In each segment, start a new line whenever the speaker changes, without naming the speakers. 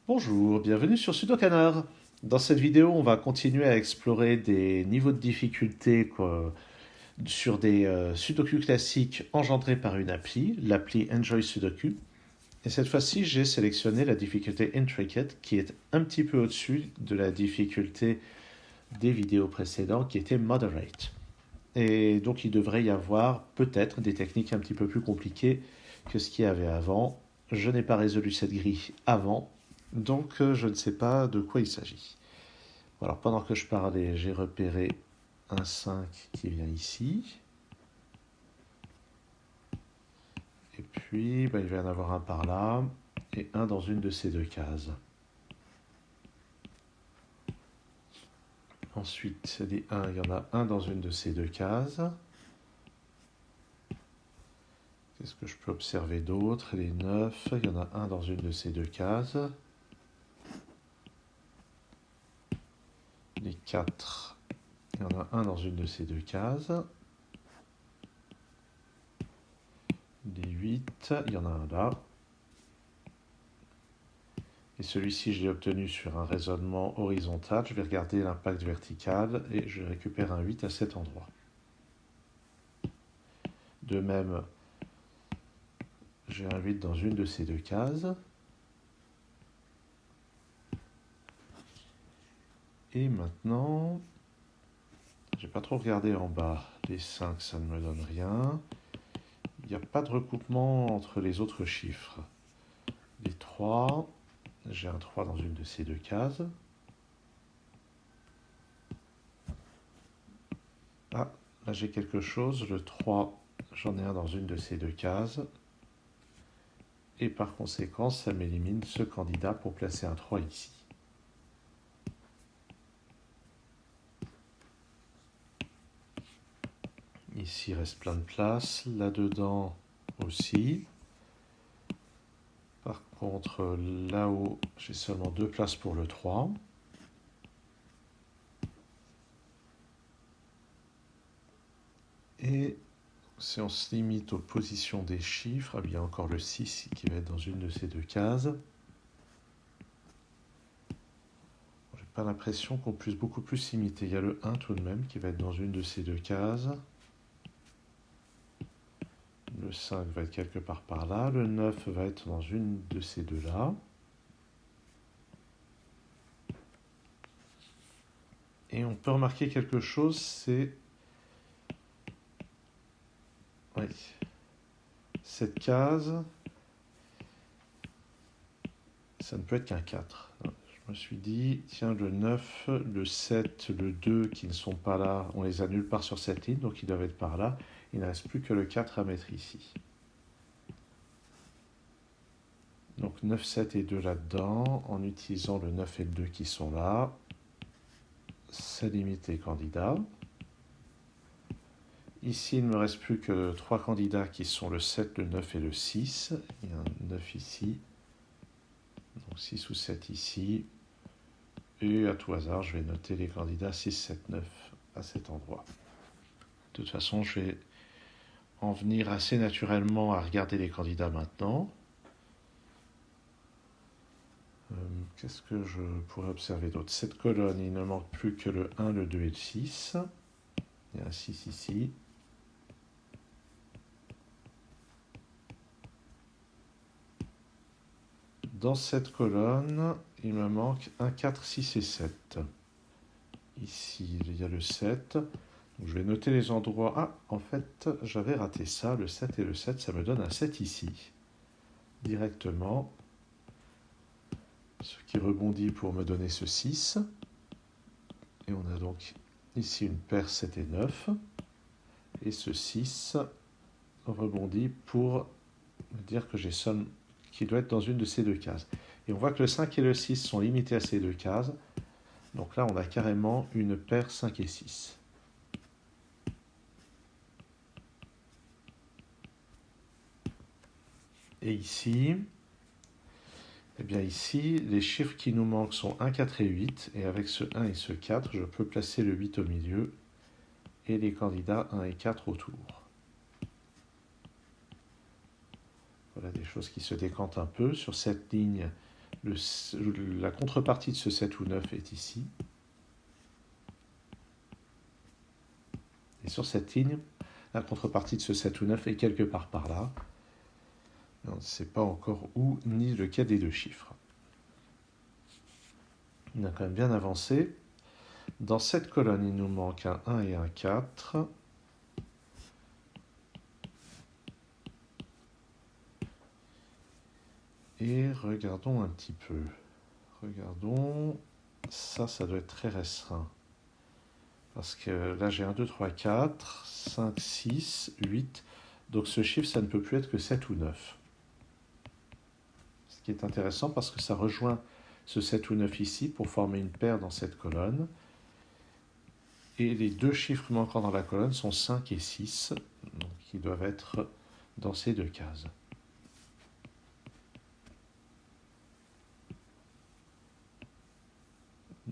Bonjour, bienvenue sur Sudokanar. Dans cette vidéo, on va continuer à explorer des niveaux de difficulté sur des Sudoku classiques engendrés par une appli, l'appli Enjoy Sudoku. Et cette fois-ci, j'ai sélectionné la difficulté Intricate, qui est un petit peu au-dessus de la difficulté des vidéos précédentes, qui était Moderate. Et donc, il devrait y avoir peut-être des techniques un petit peu plus compliquées que ce qu'il y avait avant. Je n'ai pas résolu cette grille avant, donc je ne sais pas de quoi il s'agit. Alors pendant que je parlais, j'ai repéré un 5 qui vient ici. Et puis il va y en avoir un par là et un dans une de ces deux cases. Ensuite, les 1, il y en a un dans une de ces deux cases. Qu'est-ce que je peux observer d'autre? Les 9, il y en a un dans une de ces deux cases. Les 4, il y en a un dans une de ces deux cases. Les 8, il y en a un là. Et celui-ci, je l'ai obtenu sur un raisonnement horizontal. Je vais regarder l'impact vertical et je récupère un 8 à cet endroit. De même, j'ai un 8 dans une de ces deux cases. Et maintenant, j'ai pas trop regardé en bas. Les 5, ça ne me donne rien. Il n'y a pas de recoupement entre les autres chiffres. Les 3, j'ai un 3 dans une de ces deux cases. Ah, là j'ai quelque chose. Le 3, j'en ai un dans une de ces deux cases. Et par conséquent, ça m'élimine ce candidat pour placer un 3 ici. Ici, il reste plein de place. Là-dedans aussi. Par contre, là-haut, j'ai seulement 2 places pour le 3. Et si on se limite aux positions des chiffres, il y a encore le 6 qui va être dans une de ces deux cases. J'ai pas l'impression qu'on puisse beaucoup plus s'imiter. Il y a le 1 tout de même qui va être dans une de ces deux cases. Le 5 va être quelque part par là. Le 9 va être dans une de ces deux-là. Et on peut remarquer quelque chose, c'est... Oui. Cette case, ça ne peut être qu'un 4. Je me suis dit, tiens, le 9, le 7, le 2 qui ne sont pas là, on les a nulle part sur cette ligne, donc ils doivent être par là. Il ne reste plus que le 4 à mettre ici. Donc 9, 7 et 2 là-dedans, en utilisant le 9 et le 2 qui sont là. Ça limite les candidats. Ici, il ne me reste plus que 3 candidats qui sont le 7, le 9 et le 6. Il y a un 9 ici. Donc 6 ou 7 ici. Et à tout hasard, je vais noter les candidats 6, 7, 9 à cet endroit. De toute façon, je vais en venir assez naturellement à regarder les candidats maintenant. Qu'est-ce que je pourrais observer d'autre? Cette colonne, il ne manque plus que le 1, le 2 et le 6. Il y a un 6 ici. Dans cette colonne, il me manque un 4, 6 et 7. Ici, il y a le 7. Donc, je vais noter les endroits. Ah, en fait, j'avais raté ça. Le 7 et le 7, ça me donne un 7 ici. Directement. Ce qui rebondit pour me donner ce 6. Et on a donc ici une paire 7 et 9. Et ce 6 rebondit pour me dire que j'ai somme qui doit être dans une de ces deux cases. Et on voit que le 5 et le 6 sont limités à ces deux cases. Donc là, on a carrément une paire 5 et 6. Et ici, eh bien ici, les chiffres qui nous manquent sont 1, 4 et 8. Et avec ce 1 et ce 4, je peux placer le 8 au milieu et les candidats 1 et 4 autour. Voilà des choses qui se décantent un peu. Sur cette ligne, La contrepartie de ce 7 ou 9 est ici. Et sur cette ligne, la contrepartie de ce 7 ou 9 est quelque part par là. Mais on ne sait pas encore où ni lequel des deux chiffres. On a quand même bien avancé. Dans cette colonne, il nous manque un 1 et un 4. Et regardons un petit peu. Regardons. Ça doit être très restreint. Parce que là, j'ai 1, 2, 3, 4, 5, 6, 8. Donc ce chiffre, ça ne peut plus être que 7 ou 9. Ce qui est intéressant parce que ça rejoint ce 7 ou 9 ici pour former une paire dans cette colonne. Et les deux chiffres manquants dans la colonne sont 5 et 6. Donc ils doivent être dans ces deux cases.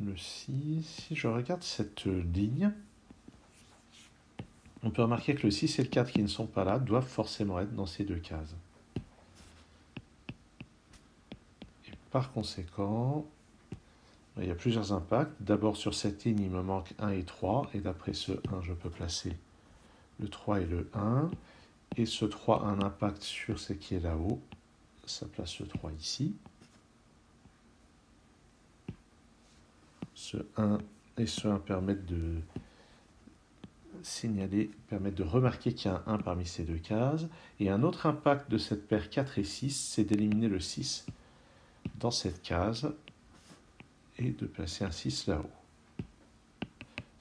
Le 6, si je regarde cette ligne, on peut remarquer que le 6 et le 4 qui ne sont pas là doivent forcément être dans ces deux cases. Et par conséquent, il y a plusieurs impacts. D'abord sur cette ligne, il me manque 1 et 3, et d'après ce 1, je peux placer le 3 et le 1. Et ce 3 a un impact sur ce qui est là-haut. Ça place le 3 ici. Ce 1 et ce 1 permettent de signaler, permettent de remarquer qu'il y a un 1 parmi ces deux cases. Et un autre impact de cette paire 4 et 6, c'est d'éliminer le 6 dans cette case et de placer un 6 là-haut.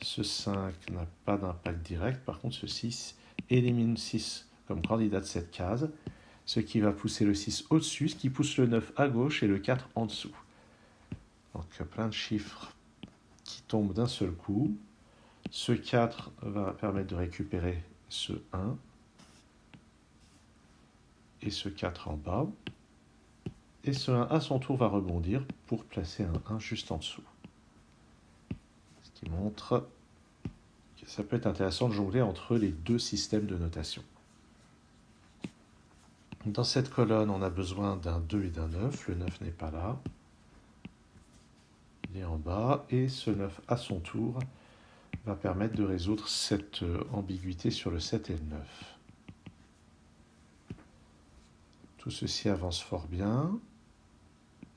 Ce 5 n'a pas d'impact direct, par contre ce 6 élimine 6 comme candidat de cette case, ce qui va pousser le 6 au-dessus, ce qui pousse le 9 à gauche et le 4 en dessous. Donc plein de chiffres qui tombent d'un seul coup. Ce 4 va permettre de récupérer ce 1 et ce 4 en bas. Et ce 1 à son tour va rebondir pour placer un 1 juste en dessous. Ce qui montre que ça peut être intéressant de jongler entre les deux systèmes de notation. Dans cette colonne, on a besoin d'un 2 et d'un 9. Le 9 n'est pas là. Il est en bas. Et ce 9 à son tour va permettre de résoudre cette ambiguïté sur le 7 et le 9. Tout ceci avance fort bien.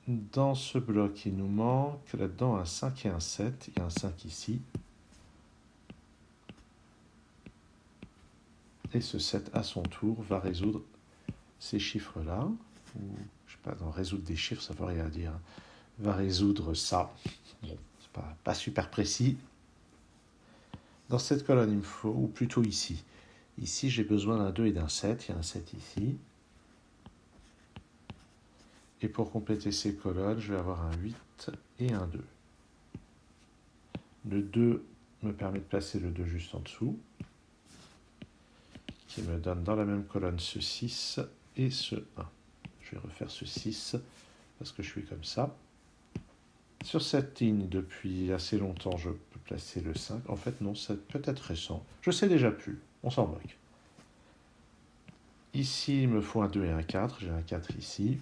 Dans ce bloc, il nous manque là-dedans un 5 et un 7. Il y a un 5 ici. Et ce 7 à son tour va résoudre ces chiffres-là. Ou, je sais pas, dans résoudre des chiffres, ça ne veut rien dire. Va résoudre ça. Bon, c'est pas super précis. Dans cette colonne, il me faut, ou plutôt ici. Ici, j'ai besoin d'un 2 et d'un 7. Il y a un 7 ici. Et pour compléter ces colonnes, je vais avoir un 8 et un 2. Le 2 me permet de placer le 2 juste en dessous, qui me donne dans la même colonne ce 6 et ce 1. Je vais refaire ce 6 parce que je suis comme ça. Sur cette ligne, depuis assez longtemps, je peux placer le 5. En fait, non, c'est peut-être récent. Je sais déjà plus. On s'en moque. Ici, il me faut un 2 et un 4. J'ai un 4 ici.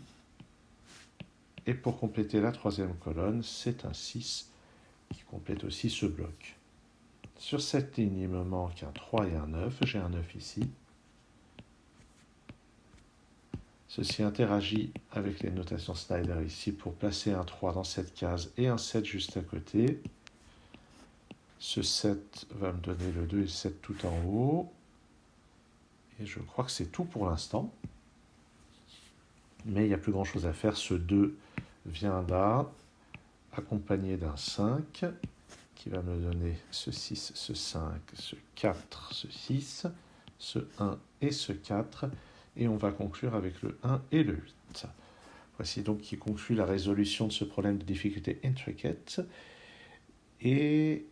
Et pour compléter la troisième colonne, c'est un 6 qui complète aussi ce bloc. Sur cette ligne, il me manque un 3 et un 9. J'ai un 9 ici. Ceci interagit avec les notations Snyder ici pour placer un 3 dans cette case et un 7 juste à côté. Ce 7 va me donner le 2 et le 7 tout en haut. Et je crois que c'est tout pour l'instant. Mais il n'y a plus grand chose à faire. Ce 2 vient là, accompagné d'un 5, qui va me donner ce 6, ce 5, ce 4, ce 6, ce 1 et ce 4. Et on va conclure avec le 1 et le 8. Voici donc qui conclut la résolution de ce problème de difficulté intricate. Et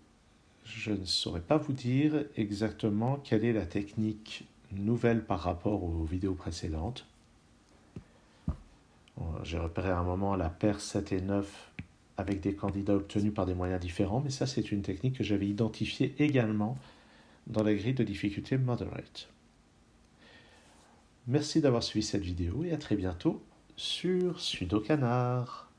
je ne saurais pas vous dire exactement quelle est la technique nouvelle par rapport aux vidéos précédentes. J'ai repéré à un moment la paire 7 et 9 avec des candidats obtenus par des moyens différents, mais ça c'est une technique que j'avais identifiée également dans la grille de difficulté Moderate. Merci d'avoir suivi cette vidéo et à très bientôt sur Sudocanard.